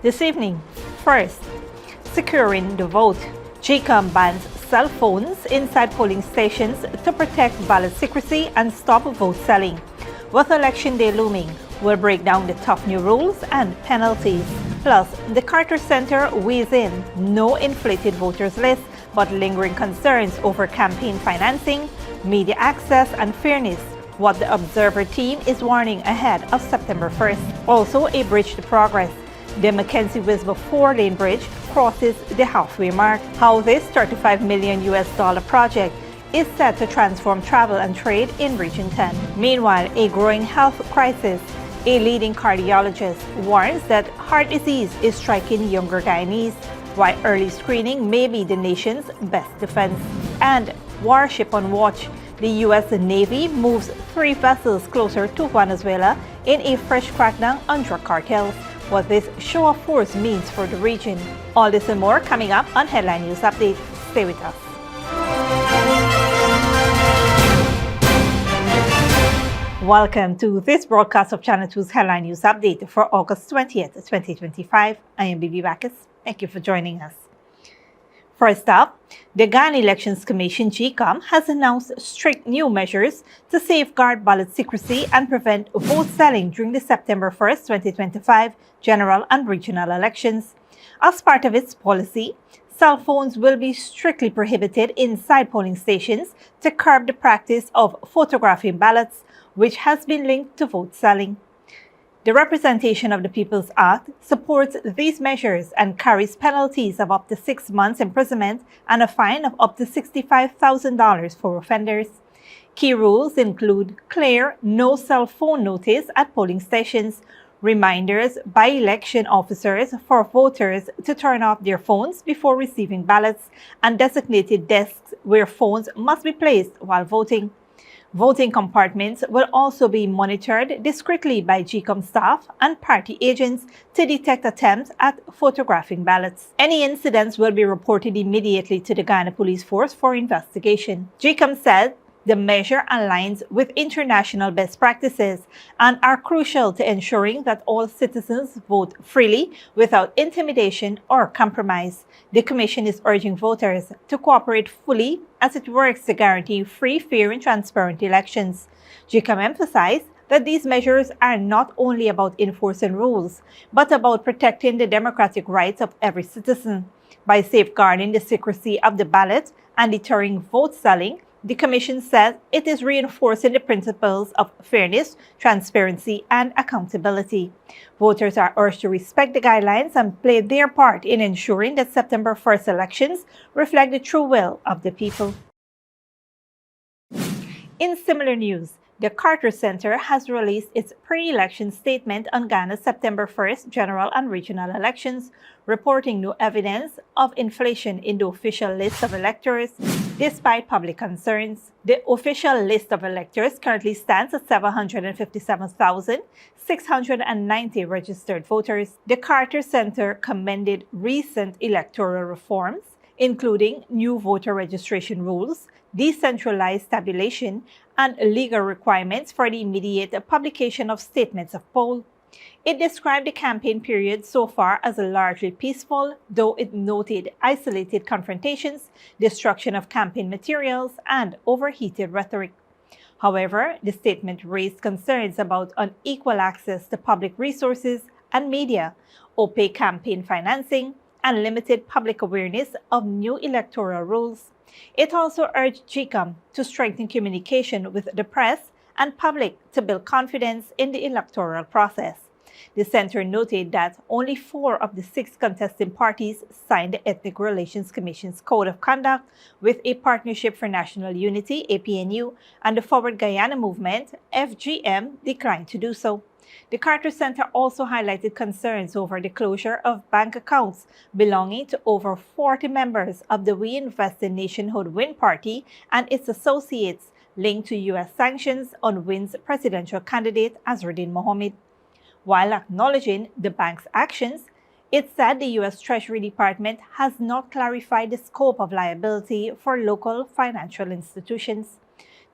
This evening, first, securing the vote. GECOM bans cell phones inside polling stations to protect ballot secrecy and stop vote selling. With Election Day looming, we'll break down the tough new rules and penalties. Plus, the Carter Center weighs in no inflated voters list, but lingering concerns over campaign financing, media access, and fairness. What the Observer team is warning ahead of September 1st. Also, a bridge to progress. The Mackenzie Wismar 4-lane bridge crosses the halfway mark. How this $35 million project is set to transform travel and trade in Region 10. Meanwhile, a growing health crisis. A leading cardiologist warns that heart disease is striking younger Guyanese, while early screening may be the nation's best defense. And Warship on watch. The U.S. Navy moves 3 vessels closer to Venezuela in a fresh crackdown on drug cartels. What this show of force means for the region. All this and more coming up on Headline News Update. Stay with us. Welcome to this broadcast of Channel 2's Headline News Update for August 20th, 2025. I am Bibi Bacchus. Thank you for joining us. First up, the Ghana Elections Commission GECOM has announced strict new measures to safeguard ballot secrecy and prevent vote selling during the September 1st, 2025 general and regional elections. As part of its policy, cell phones will be strictly prohibited inside polling stations to curb the practice of photographing ballots, which has been linked to vote selling. The Representation of the People's Act supports these measures and carries penalties of up to 6 months imprisonment and a fine of up to $65,000 for offenders. Key rules include clear no cell phone notice at polling stations, reminders by election officers for voters to turn off their phones before receiving ballots, and designated desks where phones must be placed while voting. Voting compartments will also be monitored discreetly by GECOM staff and party agents to detect attempts at photographing ballots. Any incidents will be reported immediately to the Ghana Police Force for investigation. GECOM said the measure aligns with international best practices and are crucial to ensuring that all citizens vote freely without intimidation or compromise. The Commission is urging voters to cooperate fully as it works to guarantee free, fair, and transparent elections. GECOM emphasized that these measures are not only about enforcing rules, but about protecting the democratic rights of every citizen. By safeguarding the secrecy of the ballot and deterring vote selling, the Commission says it is reinforcing the principles of fairness, transparency, and accountability. Voters are urged to respect the guidelines and play their part in ensuring that September 1st elections reflect the true will of the people. In similar news, the Carter Center has released its pre-election statement on Ghana's September 1st general and regional elections, reporting no evidence of inflation in the official list of electors, despite public concerns. The official list of electors currently stands at 757,690 registered voters. The Carter Center commended recent electoral reforms, including new voter registration rules, decentralized tabulation, and legal requirements for the immediate publication of statements of poll. It described the campaign period so far as largely peaceful, though it noted isolated confrontations, destruction of campaign materials, and overheated rhetoric. However, the statement raised concerns about unequal access to public resources and media, opaque campaign financing, and limited public awareness of new electoral rules. It also urged GECOM to strengthen communication with the press and public to build confidence in the electoral process. The center noted that only 4 of the 6 contesting parties signed the Ethnic Relations Commission's Code of Conduct, with a Partnership for National Unity, APNU, and the Forward Guyana Movement, FGM, declined to do so. The Carter Center also highlighted concerns over the closure of bank accounts belonging to over 40 members of the We Invest in Nationhood WIN party and its associates linked to U.S. sanctions on WIN's presidential candidate Azruddin Mohammed. While acknowledging the bank's actions, it said the U.S. Treasury Department has not clarified the scope of liability for local financial institutions.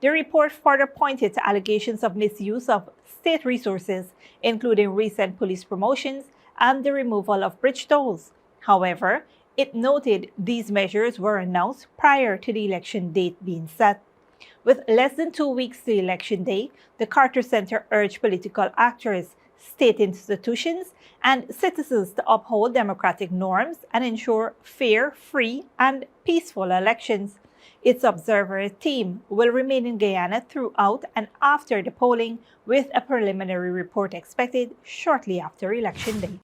The report further pointed to allegations of misuse of state resources, including recent police promotions and the removal of bridge tolls. However, it noted these measures were announced prior to the election date being set. With less than 2 weeks to election day, the Carter Center urged political actors, state institutions, and citizens to uphold democratic norms and ensure fair, free, and peaceful elections. Its observer team will remain in Guyana throughout and after the polling, with a preliminary report expected shortly after Election Day.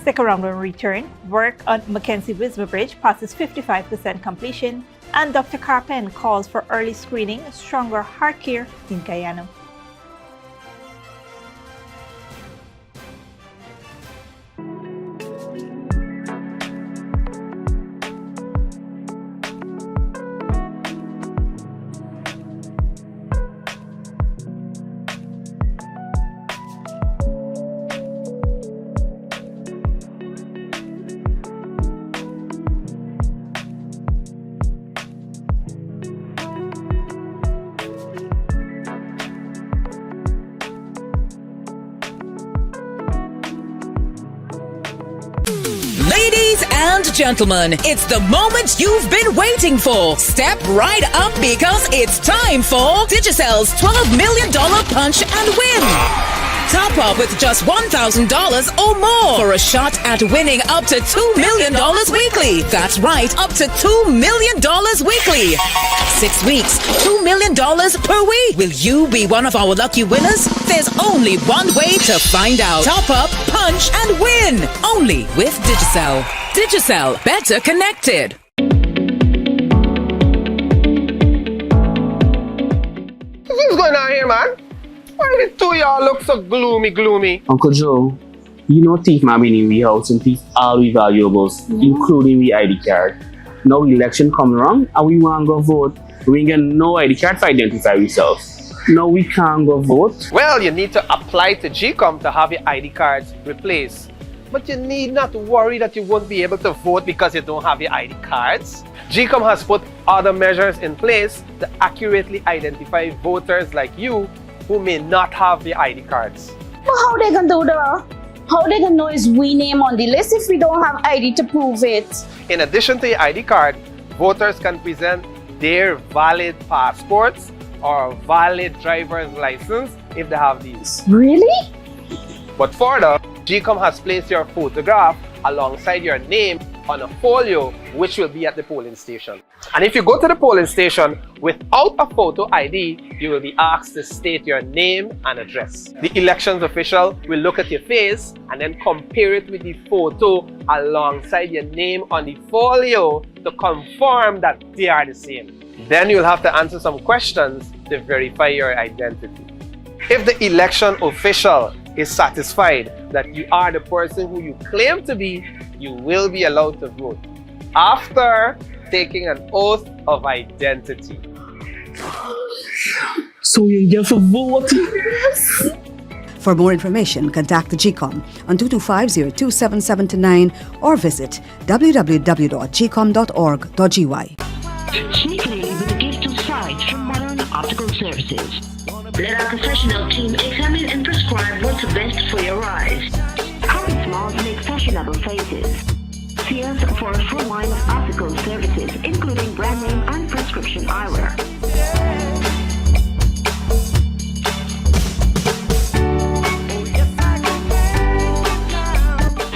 Stick around when we return. Work on Mackenzie Wismar Bridge passes 55% completion, and Dr. Carpen calls for early screening, stronger heart care in Guyana. Ladies and gentlemen, it's the moment you've been waiting for. Step right up because it's time for Digicel's $12 million Punch and Win. Top up with just $1,000 or more for a shot at winning up to $2 million weekly. That's right, up to $2 million weekly. 6 weeks, $2 million per week. Will you be one of our lucky winners? There's only one way to find out. Top up, punch, and win. Only with Digicel. Digicel, better connected. What's going on here, man? Why the two of y'all look so gloomy? Uncle Joe, you know thief man been in we house and thief all we valuables, including we ID card. Now election come around and we want to go vote. We ain't get no ID card to identify ourselves. Now we can't go vote. Well, you need to apply to GECOM to have your ID cards replaced. But you need not worry that you won't be able to vote because you don't have your ID cards. GECOM has put other measures in place to accurately identify voters like you who may not have the ID cards. But how they gonna do that? How they gonna know is we name on the list if we don't have ID to prove it? In addition to your ID card, voters can present their valid passports or valid driver's license if they have these. Really? But further, GECOM has placed your photograph alongside your name on a folio which will be at the polling station. And if you go to the polling station without a photo ID, you will be asked to state your name and address. The elections official will look at your face and then compare it with the photo alongside your name on the folio to confirm that they are the same. Then you'll have to answer some questions to verify your identity. If the election official is satisfied that you are the person who you claim to be, you will be allowed to vote after taking an oath of identity. So you get for vote? For more information, contact the GECOM on 225-02779 or visit www.gecom.org.gy. Speak clearly with a gift of sight from Modern Optical Services. Let our professional team examine and prescribe what's best for your eyes. Current smiles make fashionable faces. See us for a full line of optical services, including brand name and prescription eyewear.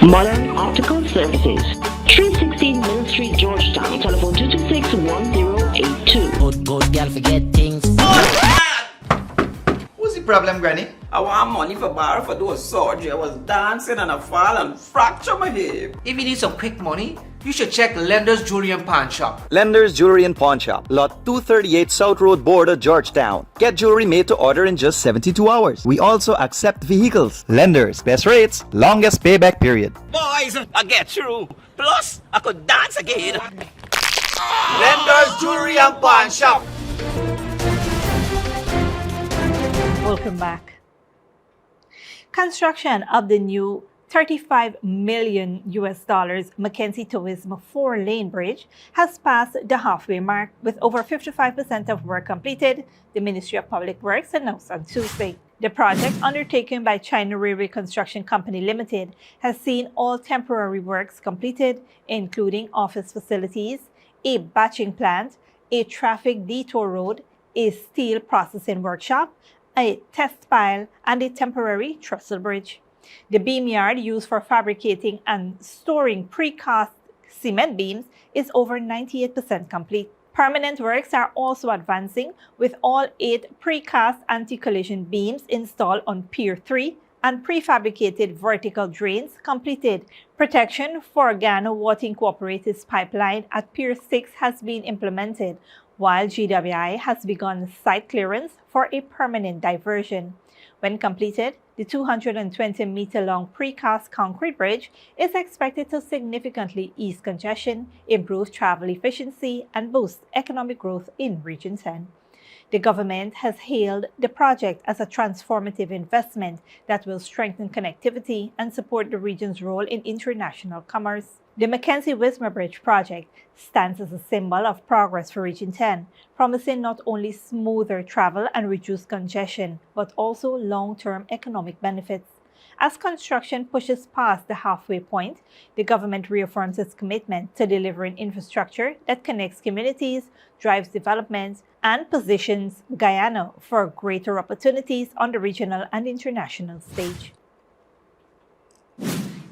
Modern Optical Services, 316 Mill Street, Georgetown. Telephone 226-1082. Good girl forget things. What's the problem, Granny? I want money for borrow for those surgery. I was dancing and I fall and fracture my hip. If you need some quick money, you should check Lender's Jewelry and Pawn Shop. Lender's Jewelry and Pawn Shop, Lot 238 South Road Border, Georgetown. Get jewelry made to order in just 72 hours. We also accept vehicles. Lender's, best rates, longest payback period. Boys, I get through. Plus, I could dance again. Lender's Jewelry and Pawn Shop. Welcome back. Construction of the new $35 million Mackenzie to Wismar 4-lane bridge has passed the halfway mark with over 55% of work completed, the Ministry of Public Works announced on Tuesday. The project, undertaken by China Railway Construction Company Limited, has seen all temporary works completed, including office facilities, a batching plant, a traffic detour road, a steel processing workshop, a test pile, and a temporary trestle bridge. The beam yard used for fabricating and storing precast cement beams is over 98% complete. Permanent works are also advancing, with all 8 precast anti-collision beams installed on Pier 3 and prefabricated vertical drains completed. Protection for Guyana Water Incorporated's pipeline at Pier 6 has been implemented, while GWI has begun site clearance for a permanent diversion. When completed, the 220-meter-long precast concrete bridge is expected to significantly ease congestion, improve travel efficiency, and boost economic growth in Region 10. The government has hailed the project as a transformative investment that will strengthen connectivity and support the region's role in international commerce. The Mackenzie Wismar Bridge project stands as a symbol of progress for Region 10, promising not only smoother travel and reduced congestion, but also long-term economic benefits. As construction pushes past the halfway point, the government reaffirms its commitment to delivering infrastructure that connects communities, drives development, and positions Guyana for greater opportunities on the regional and international stage.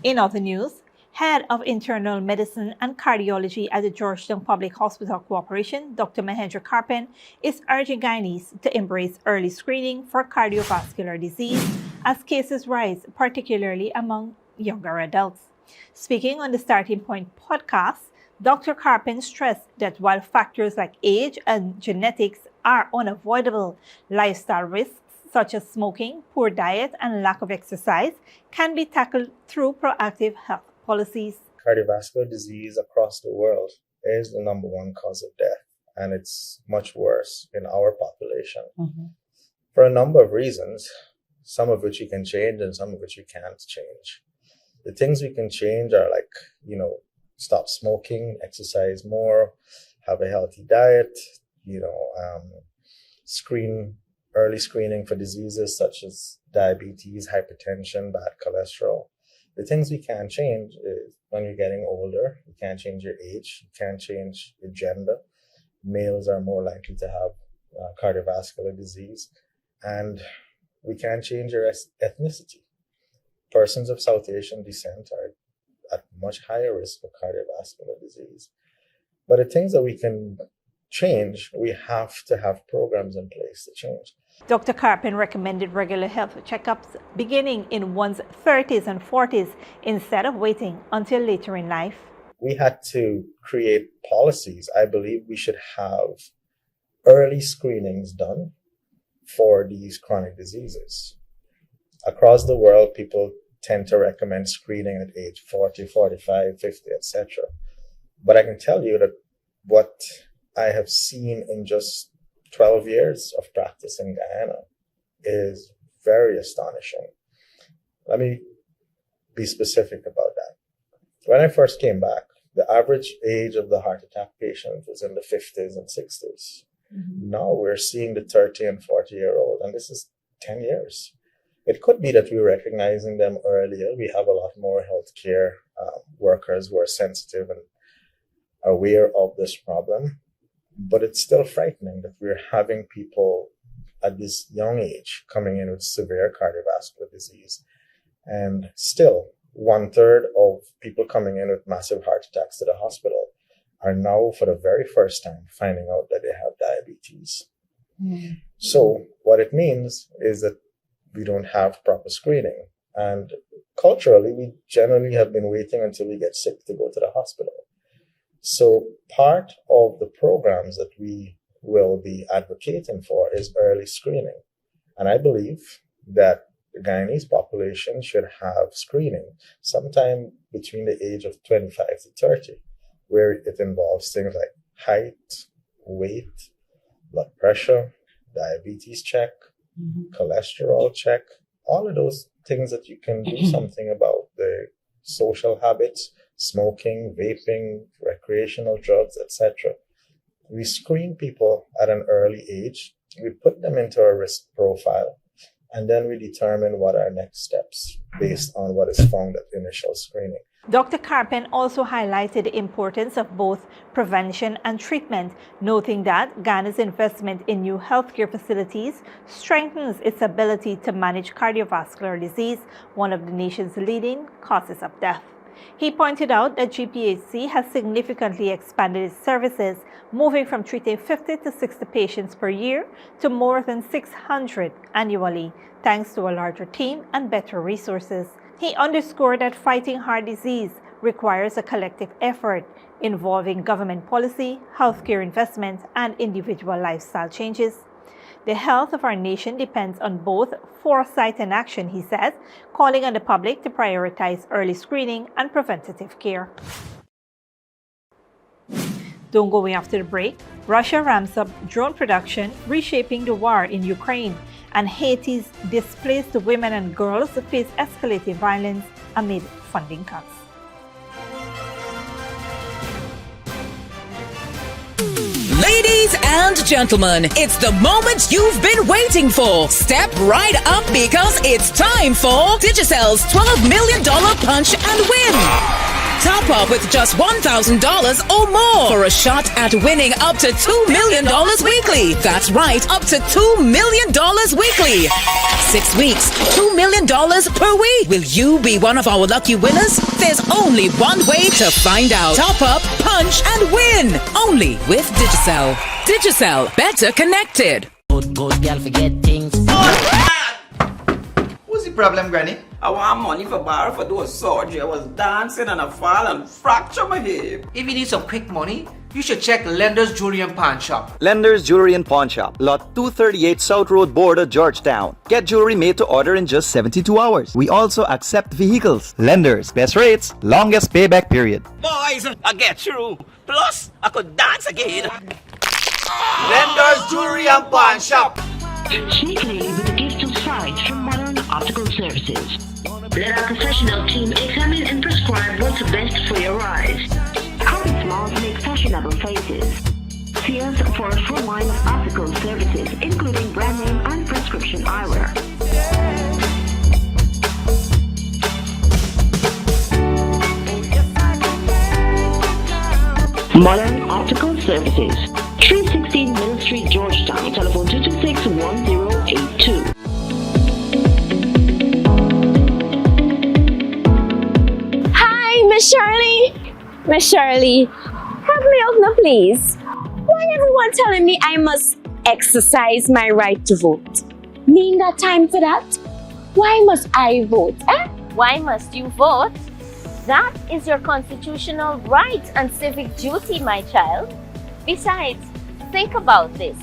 In other news, Head of Internal Medicine and Cardiology at the Georgetown Public Hospital Corporation, Dr. Mahendra Karpan, is urging Guyanese to embrace early screening for cardiovascular disease as cases rise, particularly among younger adults. Speaking on the Starting Point podcast, Dr. Karpan stressed that while factors like age and genetics are unavoidable, lifestyle risks such as smoking, poor diet, and lack of exercise can be tackled through proactive health policies. Cardiovascular disease across the world is the #1 cause of death, and it's much worse in our population for a number of reasons, some of which you can change and some of which you can't change. The things we can change are like, stop smoking, exercise more, have a healthy diet, early screening for diseases such as diabetes, hypertension, bad cholesterol. The things we can't change is when you're getting older, you can't change your age, you can't change your gender. Males are more likely to have cardiovascular disease, and we can't change your ethnicity. Persons of South Asian descent are at much higher risk for cardiovascular disease. But the things that we can change, we have to have programs in place to change. Dr. Karpan recommended regular health checkups beginning in one's 30s and 40s instead of waiting until later in life. We had to create policies. I believe we should have early screenings done for these chronic diseases. Across the world, people tend to recommend screening at age 40, 45, 50, etc. But I can tell you that what I have seen in just 12 years of practice in Guyana is very astonishing. Let me be specific about that. When I first came back, the average age of the heart attack patient was in the 50s and 60s. Now we're seeing the 30 and 40-year-old, and this is 10 years. It could be that we're recognizing them earlier. We have a lot more healthcare workers who are sensitive and aware of this problem. But it's still frightening that we're having people at this young age coming in with severe cardiovascular disease. And still, 1/3 of people coming in with massive heart attacks to the hospital are now, for the very first time, finding out that they have diabetes. So what it means is that we don't have proper screening. And culturally, we generally have been waiting until we get sick to go to the hospital. So part of the programs that we will be advocating for is early screening. And I believe that the Guyanese population should have screening sometime between the age of 25 to 30, where it involves things like height, weight, blood pressure, diabetes check, cholesterol check, all of those things that you can do something about, the social habits, smoking, vaping, recreational drugs, etc. We screen people at an early age. We put them into a risk profile, And then we determine what are next steps based on what is found at the initial screening. Dr. Carpen also highlighted the importance of both prevention and treatment, noting that Ghana's investment in new healthcare facilities strengthens its ability to manage cardiovascular disease, one of the nation's leading causes of death. He pointed out that GPHC has significantly expanded its services, moving from treating 50 to 60 patients per year to more than 600 annually, thanks to a larger team and better resources. He underscored that fighting heart disease requires a collective effort involving government policy, healthcare investment, and individual lifestyle changes. The health of our nation depends on both foresight and action, he says, calling on the public to prioritize early screening and preventative care. Don't go away after the break. Russia ramps up drone production, reshaping the war in Ukraine, and Haiti's displaced women and girls face escalating violence amid funding cuts. Ladies and gentlemen, it's the moment you've been waiting for. Step right up because it's time for Digicel's $12 million punch and win. Top up with just $1,000 or more for a shot at winning up to $2 million weekly. That's right, up to $2 million weekly. 6 weeks, $2 million per week. Will you be one of our lucky winners? There's only one way to find out. Top up, punch, and win. Only with Digicel. Digicel, better connected. Good girl forget things. What's the problem, Granny? I want money for borrow for those surgery. I was dancing and I fall and fracture my hip. If you need some quick money, you should check Lender's Jewelry and Pawn Shop. Lender's Jewelry and Pawn Shop, Lot 238 South Road Border, Georgetown. Get jewelry made to order in just 72 hours. We also accept vehicles. Lenders, best rates, longest payback period. Boys, I get through. Plus, I could dance again. Lender's Jewelry and Pawn Shop. Sneakily with a gift of sight from modern optical services. Let our professional team examine and prescribe what's best for your eyes. Common smiles make fashionable faces. See us for a full line of optical services, including brand name and prescription eyewear. Modern Optical Services, 316 Middle Street, Georgetown. Telephone 226-1082. Hi, Miss Shirley. Miss Shirley, help me out now, please. Why everyone telling me I must exercise my right to vote? Me ain't got time for that. Why must I vote? Why must you vote? That is your constitutional right and civic duty, my child. Besides, think about this.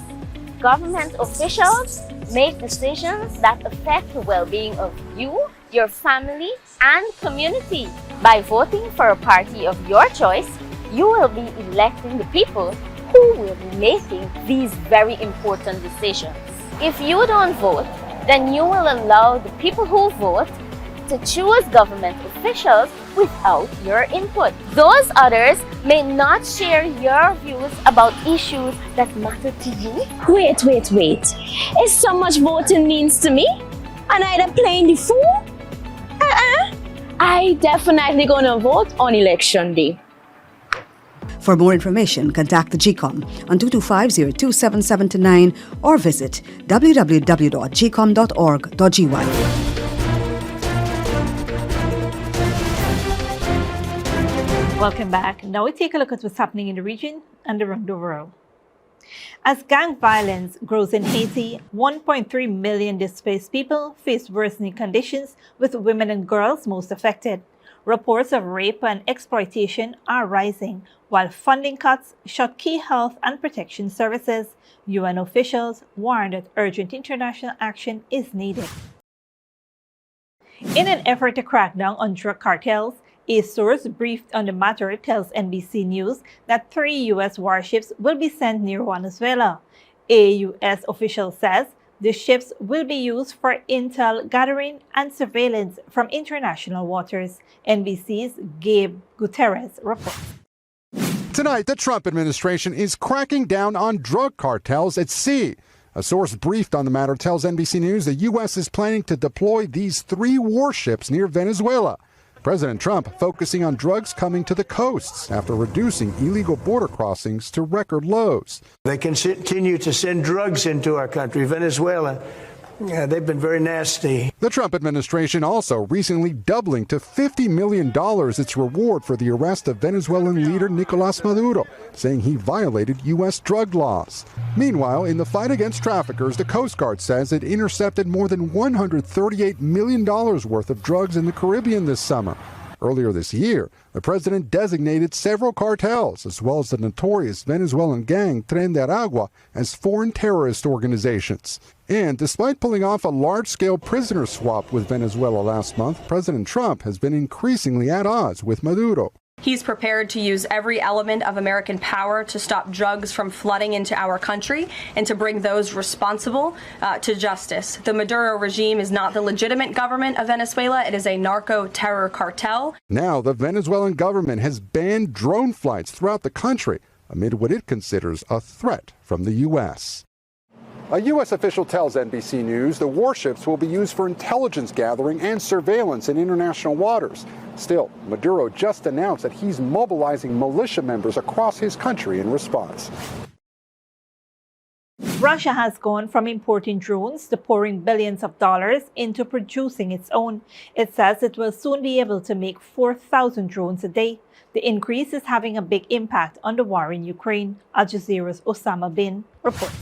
Government officials make decisions that affect the well-being of you, your family, and community. By voting for a party of your choice, you will be electing the people who will be making these very important decisions. If you don't vote, then you will allow the people who vote to choose government officials without your input. Those others may not share your views about issues that matter to you. Wait. Is so much voting means to me? And I playing the fool? I definitely gonna vote on election day. For more information, contact the GECOM on 225-02779 or visit www.gecom.org.gy. Welcome back. Now we take a look at what's happening in the region and around the world. As gang violence grows in Haiti, 1.3 million displaced people face worsening conditions, with women and girls most affected. Reports of rape and exploitation are rising, while funding cuts shut key health and protection services. UN officials warn that urgent international action is needed. In an effort to crack down on drug cartels, a source briefed on the matter tells NBC News that 3 U.S. warships will be sent near Venezuela. A U.S. official says the ships will be used for intel gathering and surveillance from international waters. NBC's Gabe Gutierrez reports. Tonight, the Trump administration is cracking down on drug cartels at sea. A source briefed on the matter tells NBC News the U.S. is planning to deploy these 3 warships near Venezuela. President Trump focusing on drugs coming to the coasts after reducing illegal border crossings to record lows. They continue to send drugs into our country, Venezuela. Yeah, they've been very nasty. The Trump administration also recently doubling to $50 million its reward for the arrest of Venezuelan leader Nicolás Maduro, saying he violated U.S. drug laws. Meanwhile, in the fight against traffickers, the Coast Guard says it intercepted more than $138 million worth of drugs in the Caribbean this summer. Earlier this year, the president designated several cartels, as well as the notorious Venezuelan gang Tren de Aragua, as foreign terrorist organizations. And despite pulling off a large-scale prisoner swap with Venezuela last month, President Trump has been increasingly at odds with Maduro. He's prepared to use every element of American power to stop drugs from flooding into our country and to bring those responsible to justice. The Maduro regime is not the legitimate government of Venezuela. It is a narco-terror cartel. Now, the Venezuelan government has banned drone flights throughout the country amid what it considers a threat from the U.S. A U.S. official tells NBC News the warships will be used for intelligence gathering and surveillance in international waters. Still, Maduro just announced that he's mobilizing militia members across his country in response. Russia has gone from importing drones to pouring billions of dollars into producing its own. It says it will soon be able to make 4,000 drones a day. The increase is having a big impact on the war in Ukraine. Al Jazeera's Osama Bin reports.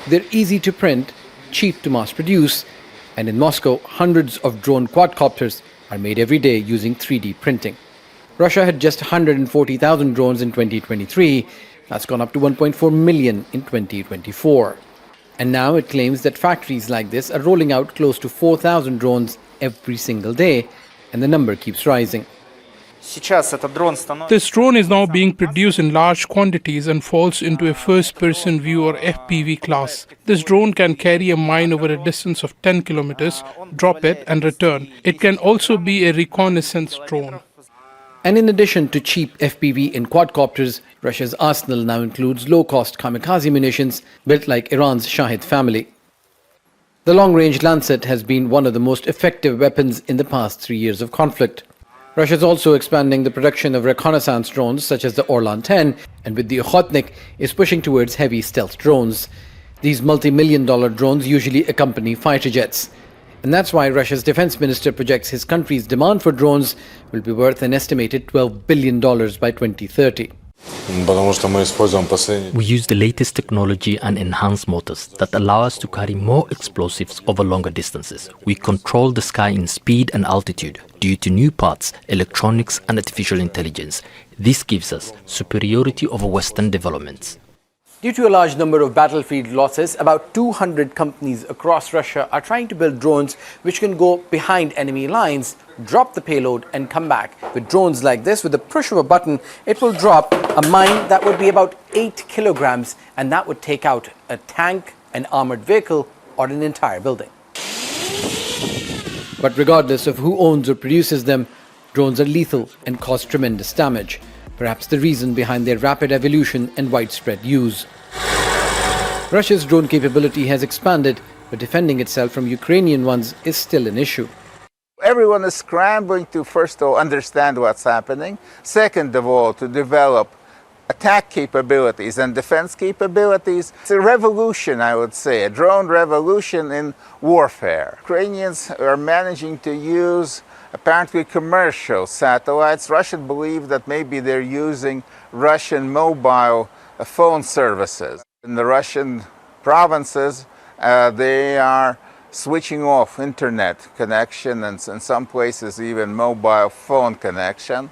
They're easy to print, cheap to mass produce, and in Moscow, hundreds of drone quadcopters are made every day using 3D printing. Russia had just 140,000 drones in 2023. That's gone up to 1.4 million in 2024. And now it claims that factories like this are rolling out close to 4,000 drones every single day, and the number keeps rising. This drone is now being produced in large quantities and falls into a first-person view or FPV class. This drone can carry a mine over a distance of 10 kilometers, drop it and return. It can also be a reconnaissance drone. And in addition to cheap FPV and quadcopters, Russia's arsenal now includes low-cost kamikaze munitions built like Iran's Shahid family. The long-range Lancet has been one of the most effective weapons in the past 3 years of conflict. Russia is also expanding the production of reconnaissance drones such as the Orlan 10, and with the Okhotnik is pushing towards heavy stealth drones. These multi-million-dollar drones usually accompany fighter jets. And that's why Russia's defense minister projects his country's demand for drones will be worth an estimated $12 billion by 2030. We use the latest technology and enhanced motors that allow us to carry more explosives over longer distances. We control the sky in speed and altitude due to new parts, electronics and artificial intelligence. This gives us superiority over Western developments. Due to a large number of battlefield losses, about 200 companies across Russia are trying to build drones which can go behind enemy lines, drop the payload and come back. With drones like this, with the push of a button, it will drop a mine that would be about 8 kilograms, and that would take out a tank, an armored vehicle or an entire building. But regardless of who owns or produces them, drones are lethal and cause tremendous damage. Perhaps the reason behind their rapid evolution and widespread use. Russia's drone capability has expanded, but defending itself from Ukrainian ones is still an issue. Everyone is scrambling to, first of all, understand what's happening. Second of all, to develop attack capabilities and defense capabilities. It's a revolution, I would say, a drone revolution in warfare. Ukrainians are managing to use apparently commercial satellites. Russians believe that maybe they're using Russian mobile phone services. In the Russian provinces, they are switching off internet connection and in some places even mobile phone connection.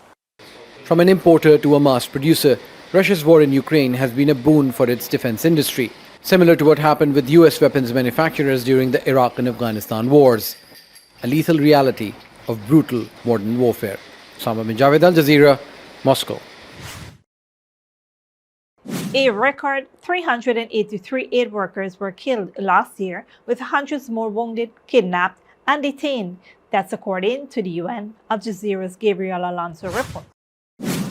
From an importer to a mass producer, Russia's war in Ukraine has been a boon for its defense industry, similar to what happened with US weapons manufacturers during the Iraq and Afghanistan wars. A lethal reality of brutal modern warfare. Osama bin Javed, Al Jazeera, Moscow. A record 383 aid workers were killed last year, with hundreds more wounded, kidnapped, and detained. That's according to the UN. Al Jazeera's Gabriel Alonso reports.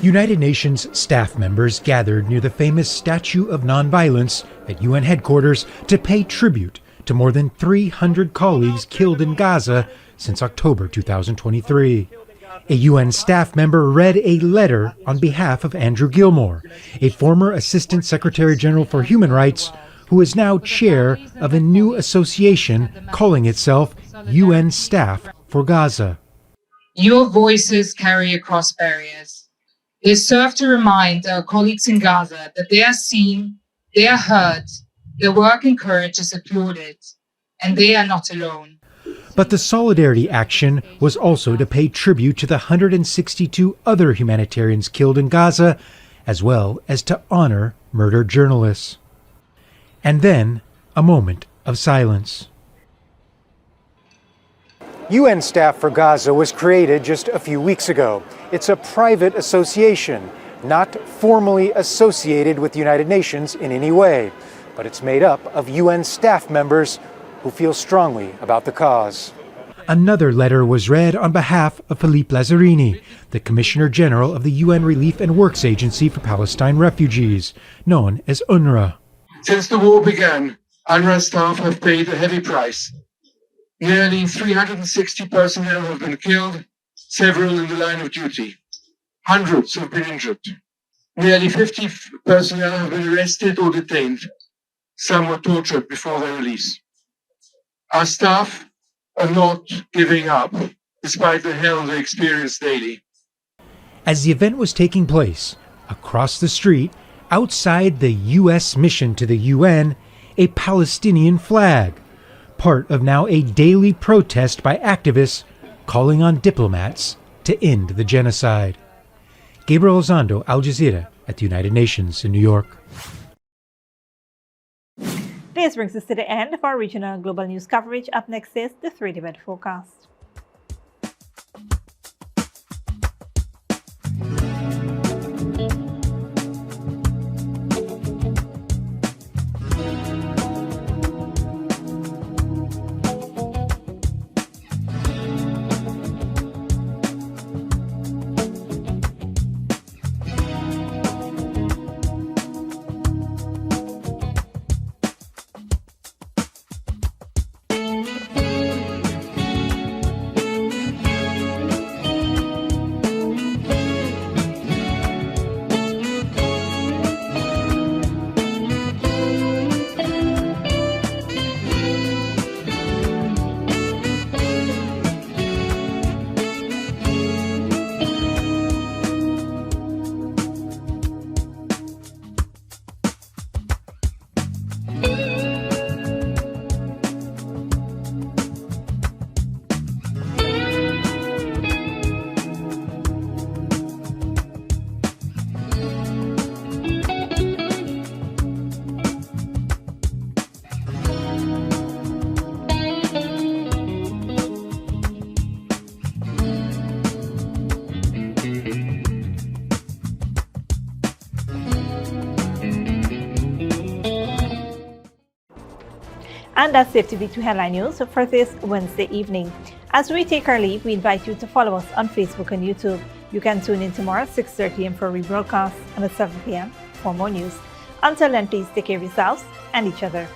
United Nations staff members gathered near the famous Statue of Nonviolence at UN headquarters to pay tribute to more than 300 colleagues killed in Gaza since October 2023. A UN staff member read a letter on behalf of Andrew Gilmore, a former Assistant Secretary General for Human Rights, who is now chair of a new association calling itself UN Staff for Gaza. Your voices carry across barriers. They serve to remind our colleagues in Gaza that they are seen, they are heard, their work and courage is applauded, and they are not alone. But the solidarity action was also to pay tribute to the 162 other humanitarians killed in Gaza, as well as to honor murdered journalists. And then, a moment of silence. UN Staff for Gaza was created just a few weeks ago. It's a private association, not formally associated with the United Nations in any way, but it's made up of UN staff members who feel strongly about the cause. Another letter was read on behalf of Philippe Lazzarini, the Commissioner General of the UN Relief and Works Agency for Palestine Refugees, known as UNRWA. Since the war began, UNRWA staff have paid a heavy price. Nearly 360 personnel have been killed, several in the line of duty. Hundreds have been injured. Nearly 50 personnel have been arrested or detained. Some were tortured before their release. Our staff are not giving up, despite the hell they experience daily. As the event was taking place, across the street, outside the U.S. mission to the UN, a Palestinian flag, part of now a daily protest by activists calling on diplomats to end the genocide. Gabriel Elizondo, Al Jazeera, at the United Nations in New York. This brings us to the end of our regional and global news coverage. Up next is the 3D event forecast. And that's it to be 2 headline news for this Wednesday evening. As we take our leave, we invite you to follow us on Facebook and YouTube. You can tune in tomorrow at 6:30 a.m. for a rebroadcast and at 7 p.m. for more news. Until then, please take care of yourselves and each other.